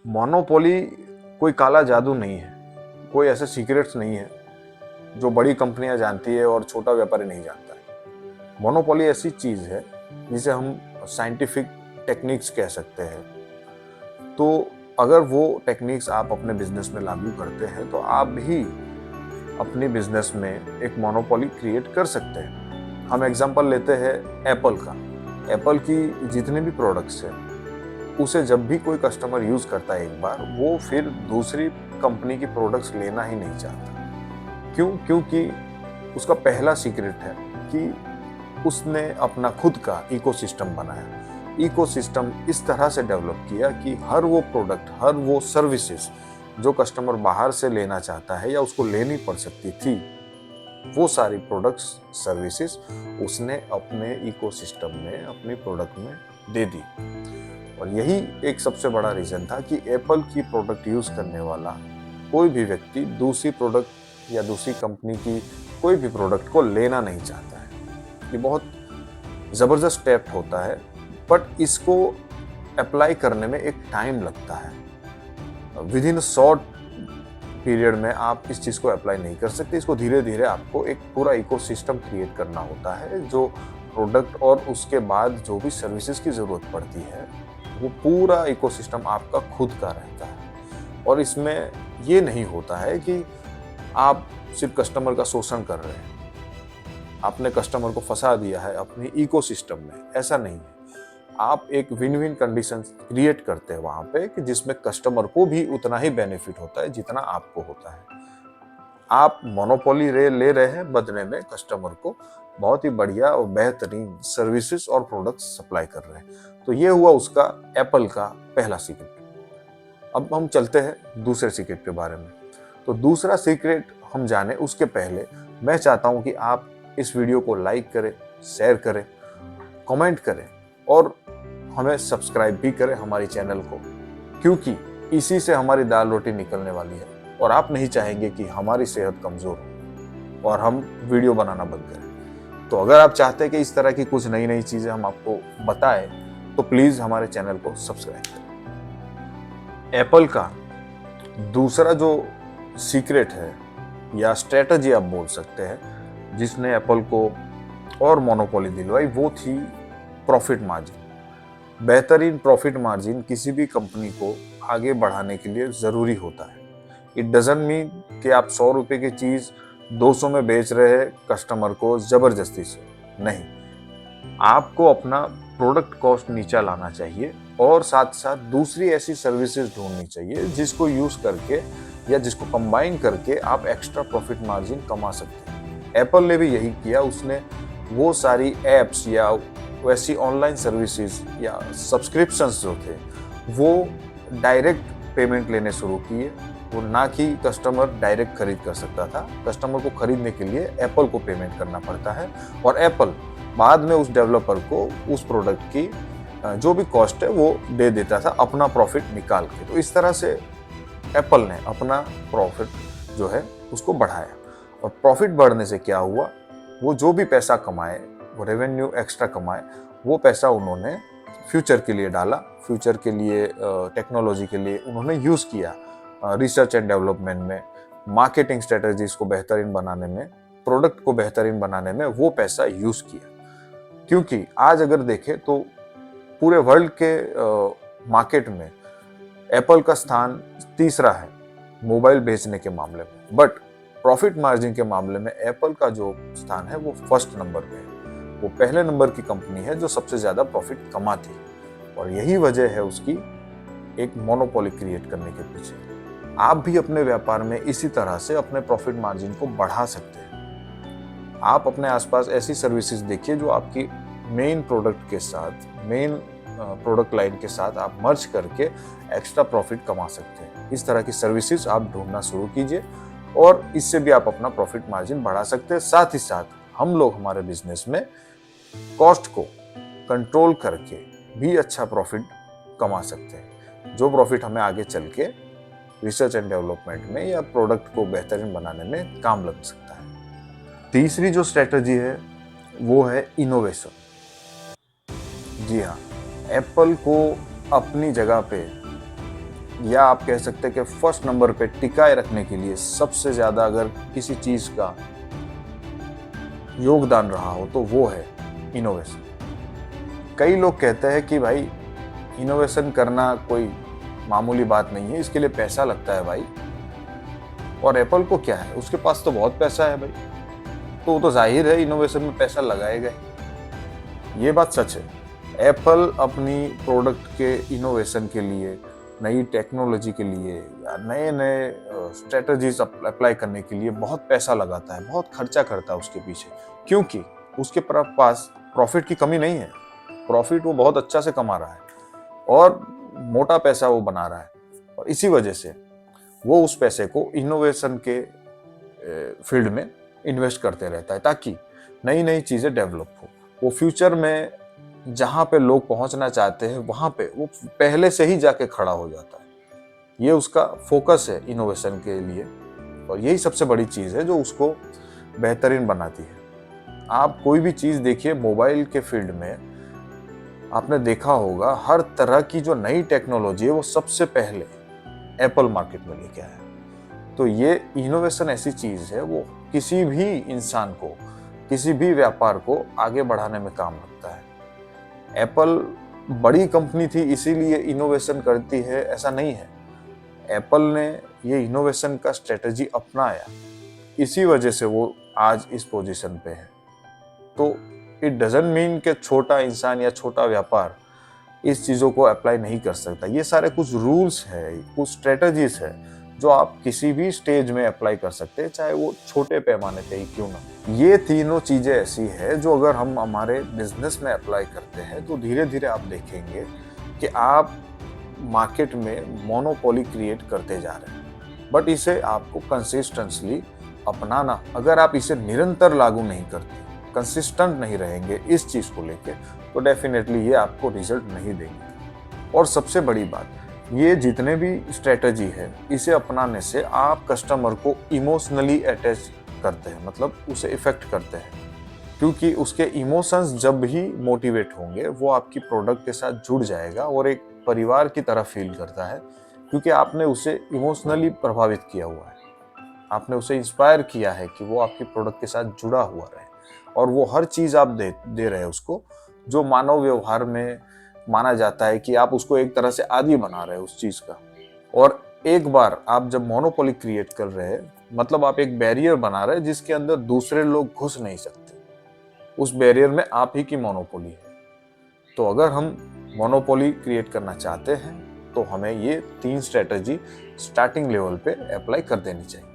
Monopoly कोई काला जादू नहीं है, कोई ऐसे सीक्रेट्स नहीं है जो बड़ी कंपनियां जानती है और छोटा व्यापारी नहीं जानता है। मोनोपोली ऐसी चीज है जिसे हम साइंटिफिक टेक्निक्स कह सकते हैं। तो अगर वो टेक्निक्स आप अपने बिजनेस में लागू करते हैं तो आप भी अपने बिजनेस में एक मोनोपोली क्रिएट कर सकते हैं। हम एग्जांपल लेते हैं एप्पल का। एप्पल की जितने भी प्रोडक्ट्स हैं उसे जब भी कोई कस्टमर यूज करता है एक बार, वो फिर दूसरी कंपनी की प्रोडक्ट्स लेना ही नहीं चाहता। क्यों? क्योंकि उसका पहला सीक्रेट है कि उसने अपना खुद का इकोसिस्टम बनाया। इकोसिस्टम इस तरह से डेवलप किया कि हर वो प्रोडक्ट, हर वो सर्विसेज जो कस्टमर बाहर से लेना चाहता है या उसको लेनी पड़ सकती थी, वो सारी प्रोडक्ट्स, सर्विसेज उसने अपने इकोसिस्टम में, अपनी प्रोडक्ट में दे दी। और यही एक सबसे बड़ा रीजन था कि एप्पल की प्रोडक्ट यूज करने वाला कोई भी व्यक्ति दूसरी प्रोडक्ट या दूसरी कंपनी की कोई भी प्रोडक्ट को लेना नहीं चाहता है। ये बहुत जबरदस्त स्टेप होता है, बट इसको अप्लाई करने में एक टाइम लगता है। विद इन शॉर्ट पीरियड में आप इस चीज को अप्लाई नहीं कर सकते। इसको धीरे धीरे आपको एक पूरा इकोसिस्टम क्रिएट करना होता है, जो प्रोडक्ट और उसके बाद जो भी सर्विसेज की जरूरत पड़ती है वो पूरा इकोसिस्टम आपका खुद का रहता है। और इसमें ये नहीं होता है कि आप सिर्फ कस्टमर का शोषण कर रहे हैं, आपने कस्टमर को फंसा दिया है अपनी इकोसिस्टम में। ऐसा नहीं है। आप एक विन विन कंडीशन क्रिएट करते हैं वहां पे कि जिसमें कस्टमर को भी उतना ही बेनिफिट होता है जितना आपको होता है। आप मोनोपोली ले रहे हैं, बदले में कस्टमर को बहुत ही बढ़िया और बेहतरीन सर्विसेज और प्रोडक्ट्स सप्लाई कर रहे हैं। तो ये हुआ उसका एप्पल का पहला सीक्रेट। अब हम चलते हैं दूसरे सीक्रेट के बारे में। तो दूसरा सीक्रेट हम जाने उसके पहले मैं चाहता हूं कि आप इस वीडियो को लाइक करें, शेयर करें, कमेंट करें और हमें सब्सक्राइब भी करें हमारी चैनल को, क्योंकि इसी से हमारी दाल रोटी निकलने वाली है और आप नहीं चाहेंगे कि हमारी सेहत कमजोर हो और हम वीडियो बनाना बंद करें। तो अगर आप चाहते हैं कि इस तरह की कुछ नई नई चीजें हम आपको बताएं तो प्लीज हमारे चैनल को सब्सक्राइब करें। एप्पल का दूसरा जो सीक्रेट है या स्ट्रेटजी आप बोल सकते हैं जिसने एप्पल को और मोनोपोली दिलवाई, वो थी प्रॉफिट मार्जिन। बेहतरीन प्रॉफिट मार्जिन किसी भी कंपनी को आगे बढ़ाने के लिए जरूरी होता है। इट डजंट मीन कि आप 100 रुपए की चीज 200 में बेच रहे हैं कस्टमर को जबरदस्ती से। नहीं, आपको अपना प्रोडक्ट कॉस्ट नीचा लाना चाहिए और साथ साथ दूसरी ऐसी सर्विसेज ढूंढनी चाहिए जिसको यूज करके या जिसको कंबाइन करके आप एक्स्ट्रा प्रॉफिट मार्जिन कमा सकते हैं। एप्पल ने भी यही किया। उसने वो सारी एप्स या वैसी ऑनलाइन सर्विसेज या सब्सक्रिप्शंस जो थे वो डायरेक्ट पेमेंट लेने शुरू किए। वो ना कि कस्टमर डायरेक्ट खरीद कर सकता था। कस्टमर को खरीदने के लिए एप्पल को पेमेंट करना पड़ता है और एप्पल बाद में उस डेवलपर को उस प्रोडक्ट की जो भी कॉस्ट है वो दे देता था अपना प्रॉफिट निकाल के। तो इस तरह से एप्पल ने अपना प्रॉफिट जो है उसको बढ़ाया। और प्रॉफिट बढ़ने से क्या हुआ, वो जो भी पैसा कमाए, वो रेवेन्यू एक्स्ट्रा कमाए, वो पैसा उन्होंने फ्यूचर के लिए डाला। फ्यूचर के लिए, टेक्नोलॉजी के लिए उन्होंने यूज़ किया, रिसर्च एंड डेवलपमेंट में, मार्केटिंग स्ट्रेटजीज को बेहतरीन बनाने में, प्रोडक्ट को बेहतरीन बनाने में वो पैसा यूज़ किया। क्योंकि आज अगर देखें तो पूरे वर्ल्ड के मार्केट में एप्पल का स्थान तीसरा है मोबाइल बेचने के मामले में, बट प्रॉफिट मार्जिन के मामले में एप्पल का जो स्थान है वो फर्स्ट नंबर पे है। वो पहले नंबर की कंपनी है जो सबसे ज्यादा प्रॉफिट कमाती है और यही वजह है उसकी एक मोनोपोली क्रिएट करने के पीछे। आप भी अपने व्यापार में इसी तरह से अपने प्रॉफिट मार्जिन को बढ़ा सकते हैं। आप अपने आसपास ऐसी सर्विसेज देखिए जो आपकी मेन प्रोडक्ट के साथ, मेन प्रोडक्ट लाइन के साथ आप मर्ज करके एक्स्ट्रा प्रॉफिट कमा सकते हैं। इस तरह की सर्विसेज आप ढूंढना शुरू कीजिए और इससे भी आप अपना प्रॉफिट मार्जिन बढ़ा सकते हैं। साथ ही साथ हम लोग हमारे बिजनेस में कॉस्ट को कंट्रोल करके भी अच्छा प्रॉफिट कमा सकते हैं, जो प्रॉफिट हमें आगे चल के रिसर्च एंड डेवलपमेंट में या प्रोडक्ट को बेहतरीन बनाने में काम लग सकता है। तीसरी जो स्ट्रेटजी है वो है इनोवेशन। जी हाँ, एप्पल को अपनी जगह पे या आप कह सकते हैं कि फर्स्ट नंबर पे टिकाए रखने के लिए सबसे ज़्यादा अगर किसी चीज़ का योगदान रहा हो तो वो है इनोवेशन। कई लोग कहते हैं कि भाई इनोवेशन करना कोई मामूली बात नहीं है, इसके लिए पैसा लगता है भाई। और एप्पल को क्या है, उसके पास तो बहुत पैसा है भाई, तो वो तो जाहिर है इनोवेशन में पैसा लगाएगा ही। ये बात सच है। एप्पल अपनी प्रोडक्ट के इनोवेशन के लिए, नई टेक्नोलॉजी के लिए या नए नए स्ट्रेटजीज अप्लाई करने के लिए बहुत पैसा लगाता है, बहुत खर्चा करता है उसके पीछे, क्योंकि उसके पास प्रॉफिट की कमी नहीं है। प्रॉफिट वो बहुत अच्छा से कमा रहा है और मोटा पैसा वो बना रहा है, और इसी वजह से वो उस पैसे को इनोवेशन के फील्ड में इन्वेस्ट करते रहता है ताकि नई नई चीज़ें डेवलप हो। वो फ्यूचर में जहाँ पे लोग पहुँचना चाहते हैं वहाँ पे वो पहले से ही जाके खड़ा हो जाता है। ये उसका फोकस है इनोवेशन के लिए, और यही सबसे बड़ी चीज़ है जो उसको बेहतरीन बनाती है। आप कोई भी चीज़ देखिए, मोबाइल के फील्ड में आपने देखा होगा हर तरह की जो नई टेक्नोलॉजी है वो सबसे पहले एप्पल मार्केट में लेके आया। तो ये इनोवेशन ऐसी चीज़ है, वो किसी भी इंसान को, किसी भी व्यापार को आगे बढ़ाने में काम लगता है। एप्पल बड़ी कंपनी थी इसीलिए इनोवेशन करती है, ऐसा नहीं है। एप्पल ने ये इनोवेशन का स्ट्रेटजी अपनाया, इसी वजह से वो आज इस पोजीशन पे है। तो इट डजंट मीन कि छोटा इंसान या छोटा व्यापार इस चीज़ों को अप्लाई नहीं कर सकता। ये सारे कुछ रूल्स है, कुछ स्ट्रेटजीज है जो आप किसी भी स्टेज में अप्लाई कर सकते हैं, चाहे वो छोटे पैमाने पे ही क्यों ना। ये तीनों चीज़ें ऐसी है जो अगर हम हमारे बिजनेस में अप्लाई करते हैं तो धीरे धीरे आप देखेंगे कि आप मार्केट में मोनोपोली क्रिएट करते जा रहे हैं। बट इसे आपको कंसिस्टेंटली अपनाना, अगर आप इसे निरंतर लागू नहीं करते, कंसिस्टेंट नहीं रहेंगे इस चीज़ को लेके, तो डेफिनेटली ये आपको रिजल्ट नहीं देंगे। और सबसे बड़ी बात, ये जितने भी स्ट्रेटजी है इसे अपनाने से आप कस्टमर को इमोशनली अटैच करते हैं, मतलब उसे इफेक्ट करते हैं, क्योंकि उसके इमोशंस जब भी मोटिवेट होंगे वो आपकी प्रोडक्ट के साथ जुड़ जाएगा और एक परिवार की तरह फील करता है, क्योंकि आपने उसे इमोशनली प्रभावित किया हुआ है, आपने उसे इंस्पायर किया है कि वो आपकी प्रोडक्ट के साथ जुड़ा हुआ रहे, और वो हर चीज़ आप दे रहे हैं उसको, जो मानव व्यवहार में माना जाता है कि आप उसको एक तरह से आदी बना रहे हैं उस चीज़ का। और एक बार आप जब मोनोपोली क्रिएट कर रहे हैं, मतलब आप एक बैरियर बना रहे हैं जिसके अंदर दूसरे लोग घुस नहीं सकते, उस बैरियर में आप ही की मोनोपोली है। तो अगर हम मोनोपोली क्रिएट करना चाहते हैं तो हमें ये 3 स्ट्रेटजी स्टार्टिंग लेवल पे अप्लाई कर देनी चाहिए।